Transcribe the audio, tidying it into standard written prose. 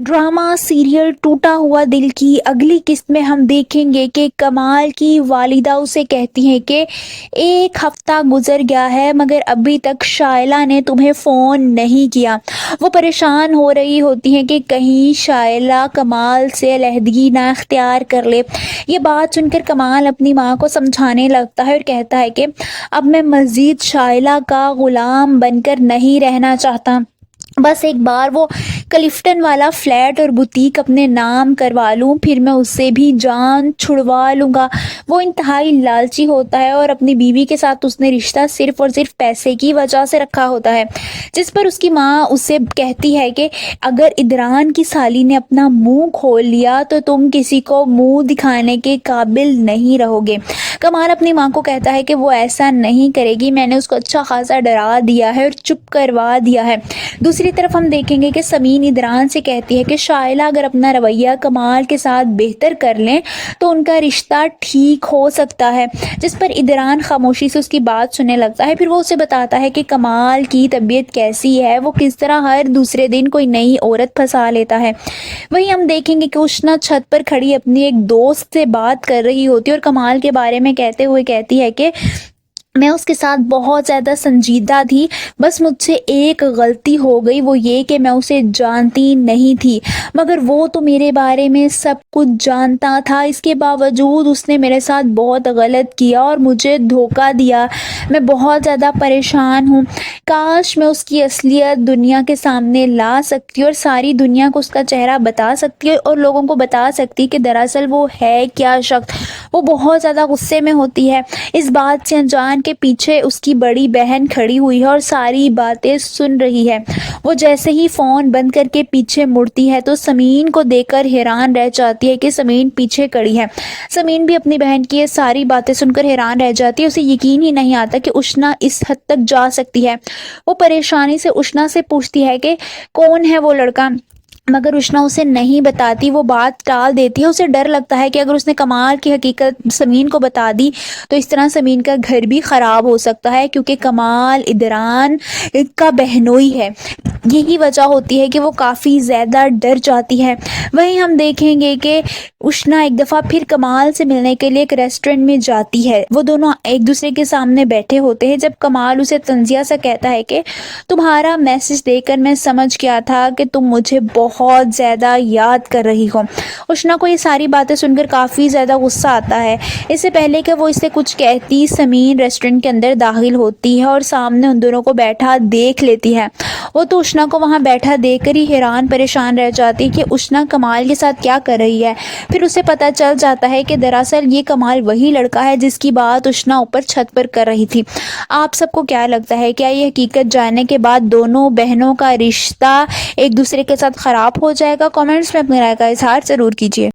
Drama serial टूटा हुआ दिल की अगली किस्त में हम देखेंगे कि कमाल की वालिदा उसे कहती हैं कि एक हफ्ता गुजर गया है मगर अभी तक शाइला ने तुम्हें फ़ोन नहीं किया। वो परेशान हो रही होती हैं कि कहीं शाइला कमाल से अलहदगी ना इख्तियार कर ले। ये बात सुनकर कमाल अपनी माँ को समझाने लगता है और कहता है कि अब मैं मज़ीद शाइला का ग़ुलाम बनकर नहीं रहना चाहता। बस एक बार वो क्लिफ्टन वाला फ्लैट और बुटीक अपने नाम करवा लूँ, फिर मैं उससे भी जान छुड़वा लूँगा। वो इंतहाई लालची होता है और अपनी बीवी के साथ उसने रिश्ता सिर्फ और सिर्फ पैसे की वजह से रखा होता है। जिस पर उसकी माँ उससे कहती है कि अगर इदरान की साली ने अपना मुंह खोल लिया तो तुम किसी को मुंह दिखाने के काबिल नहीं रहोगे। कमाल अपनी माँ को कहता है कि वो ऐसा नहीं करेगी, मैंने उसको अच्छा खासा डरा दिया है और चुप करवा दिया है। दूसरी तरफ हम देखेंगे कि समीन इदरान से कहती है कि शाइला अगर अपना रवैया कमाल के साथ बेहतर कर लें तो उनका रिश्ता ठीक हो सकता है। जिस पर इदरान खामोशी से उसकी बात सुनने लगता है। फिर वो उसे बताता है कि कमाल की तबीयत कैसी है, वो किस तरह हर दूसरे दिन कोई नई औरत फंसा लेता है। वहीं हम देखेंगे कि उष्णा छत पर खड़ी अपनी एक दोस्त से बात कर रही होती है और कमाल के बारे में कहते हुए कहती है कि मैं उसके साथ बहुत ज़्यादा संजीदा थी, बस मुझसे एक गलती हो गई, वो ये कि मैं उसे जानती नहीं थी, मगर वो तो मेरे बारे में सब कुछ जानता था। इसके बावजूद उसने मेरे साथ बहुत गलत किया और मुझे धोखा दिया। मैं बहुत ज़्यादा परेशान हूँ। काश मैं उसकी असलियत दुनिया के सामने ला सकती और सारी दुनिया को उसका चेहरा बता सकती और लोगों को बता सकती कि दरअसल वो है क्या शख्स। वो बहुत ज़्यादा गुस्से में होती है। इस बात से अनजान के पीछे उसकी बड़ी बहन खड़ी हुई है और सारी बातें सुन रही है। वो जैसे ही फ़ोन बंद करके पीछे मुड़ती है तो समीन को देखकर हैरान रह जाती है कि समीन पीछे खड़ी है। समीन भी अपनी बहन की ये सारी बातें सुनकर हैरान रह जाती है। उसे यकीन ही नहीं आता कि उष्णा इस हद तक जा सकती है। वो परेशानी से उष्णा से पूछती है कि कौन है वो लड़का, मगर उष्णा उसे नहीं बताती, वो बात टाल देती है। उसे डर लगता है कि अगर उसने कमाल की हकीकत समीन को बता दी तो इस तरह समीन का घर भी ख़राब हो सकता है, क्योंकि कमाल इदरान का बहनोई है। यही वजह होती है कि वो काफ़ी ज़्यादा डर जाती है। वहीं हम देखेंगे कि उष्णा एक दफ़ा फिर कमाल से मिलने के लिए एक रेस्टोरेंट में जाती है। वो दोनों एक दूसरे के सामने बैठे होते हैं जब कमाल उसे तंजिया सा कहता है कि तुम्हारा मैसेज देकर मैं समझ गया था कि तुम मुझे बहुत ज़्यादा याद कर रही हो। उष्णा को ये सारी बातें सुनकर काफ़ी ज़्यादा गुस्सा आता है। इससे पहले कि वो इससे कुछ कहती, समीन रेस्टोरेंट के अंदर दाखिल होती है और सामने उन दोनों को बैठा देख लेती है। वो तो उष्णा को वहाँ बैठा देखकर ही हैरान परेशान रह जाती है कि उष्णा कमाल के साथ क्या कर रही है। फिर उसे पता चल जाता है कि दरअसल ये कमाल वही लड़का है जिसकी बात उष्णा ऊपर छत पर कर रही थी। आप सबको क्या लगता है, क्या ये हकीकत जानने के बाद दोनों बहनों का रिश्ता एक दूसरे के साथ ख़राब हो जाएगा? कमेंट्स में अपनी राय का इजहार ज़रूर कीजिए।